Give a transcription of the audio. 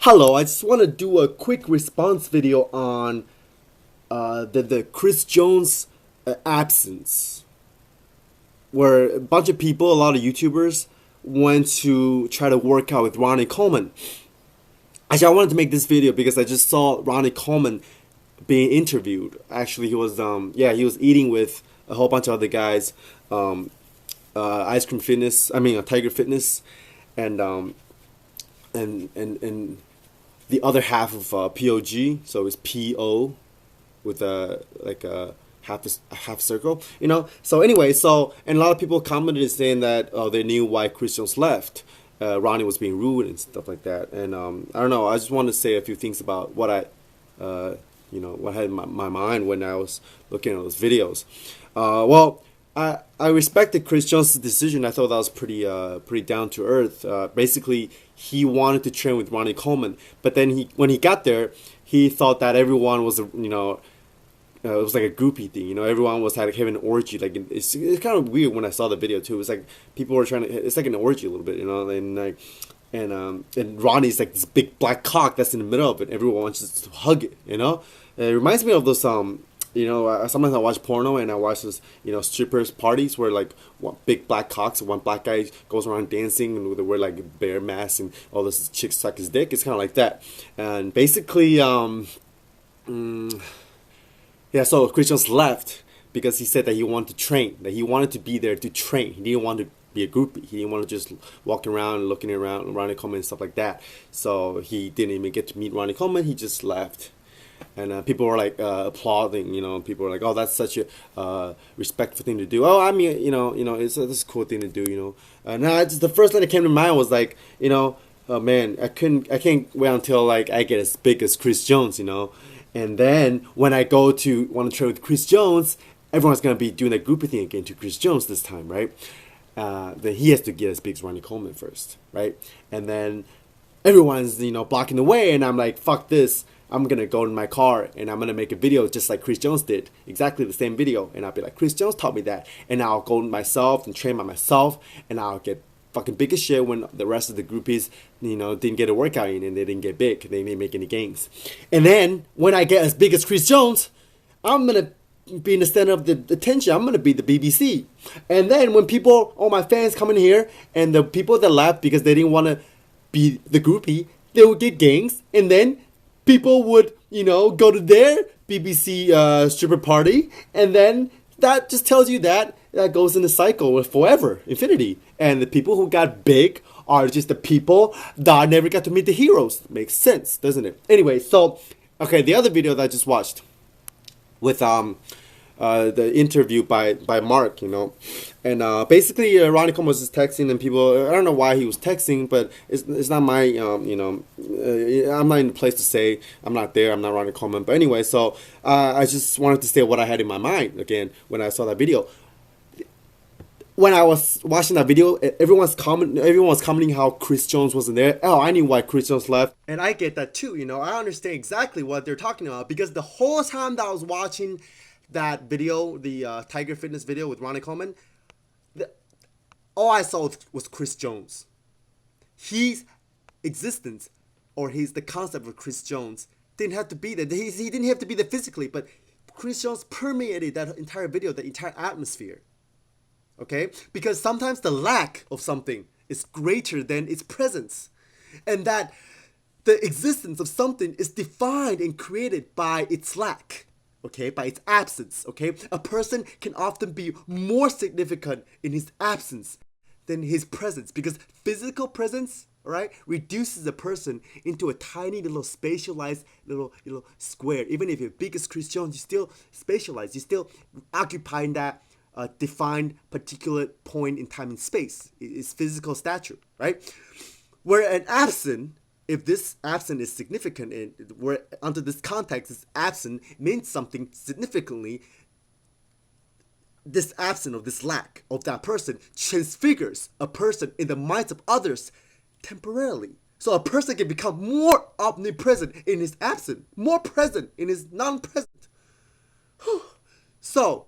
Hello, I just want to do a quick response video on the Chris Jones absence, where a bunch of people, a lot of YouTubers, went to try to work out with Ronnie Coleman. Actually, I wanted to make this video because I just saw Ronnie Coleman being interviewed. Actually, he was eating with a whole bunch of other guys, Ice Cream Fitness, Tiger Fitness, and and the other half of POG, so it's PO with a half circle, So anyway, and a lot of people commented saying that they knew why Chris Jones left. Ronnie was being rude and stuff like that, and I don't know. I just wanted to say a few things about what what I had in my mind when I was looking at those videos. I respected Chris Jones' decision. I thought that was pretty down to earth. Basically, he wanted to train with Ronnie Coleman, but then when he got there, he thought that everyone was it was like a groupie thing. Everyone was having an orgy. Like it's kind of weird when I saw the video too. It's like people were trying to. It's like an orgy a little bit, and Ronnie's like this big black cock that's in the middle of it. Everyone wants to hug it. It reminds me of those sometimes I watch porno and I watch those strippers parties where like one big black cocks and one black guy goes around dancing and they wear like bear masks and all this chicks suck his dick. It's kind of like that, and basically so Chris Jones left because he said that he wanted to train, that he wanted to be there to train. He didn't want to be a groupie. He didn't want to just walk around and looking around Ronnie Coleman and stuff like that. So he didn't even get to meet Ronnie Coleman. He just left. And people were like applauding, people were like, "Oh, that's such a respectful thing to do." Oh, this is a cool thing to do, And the first thing that came to mind was like, oh man, I can't wait until like I get as big as Chris Jones, And then when I want to train with Chris Jones, everyone's gonna be doing that groupie thing again to Chris Jones this time, right? Then he has to get as big as Ronnie Coleman first, right? And then everyone's blocking the way, and I'm like, fuck this. I'm gonna go in my car and I'm gonna make a video just like Chris Jones did, exactly the same video, and I'll be like, Chris Jones taught me that, and I'll go myself and train by myself, and I'll get fucking big as shit when the rest of the groupies, didn't get a workout in and they didn't get big, they didn't make any gains, and then when I get as big as Chris Jones, I'm gonna be in the center of the attention. I'm gonna be the BBC, and then when all my fans come in here and the people that left because they didn't want to be the groupie, they would get gains, and then people would, go to their BBC stripper party, and then that just tells you that goes in a cycle with forever, infinity. And the people who got big are just the people that never got to meet the heroes. Makes sense, doesn't it? Anyway, the other video that I just watched with the interview by Mark, and basically Ronnie Coleman was just texting, and people, I don't know why he was texting, but it's not my I'm not in the place to say. I'm not there. I'm not Ronnie Coleman. But anyway, I just wanted to say what I had in my mind again when I saw that video. When I was watching that video, everyone was commenting how Chris Jones wasn't there. Oh, I knew why Chris Jones left. And I get that too, I understand exactly what they're talking about, because the whole time that I was watching that video, the Tiger Fitness video with Ronnie Coleman, all I saw was Chris Jones. His existence, or the concept of Chris Jones, didn't have to be there. He didn't have to be there physically, but Chris Jones permeated that entire video, the entire atmosphere. Okay? Because sometimes the lack of something is greater than its presence. And that the existence of something is defined and created by its lack. Okay? By its absence. Okay? A person can often be more significant in his absence than his presence. Because physical presence, right, reduces a person into a tiny little spatialized little square. Even if you're big as Chris Jones, you still spatialize. You still occupying that defined particular point in time and space. It's physical stature, right? Where an absent, if this absent is significant, and where under this context, this absent means something significantly, this absent of this lack of that person transfigures a person in the minds of others temporarily. So a person can become more omnipresent in his absence, more present in his non-present. So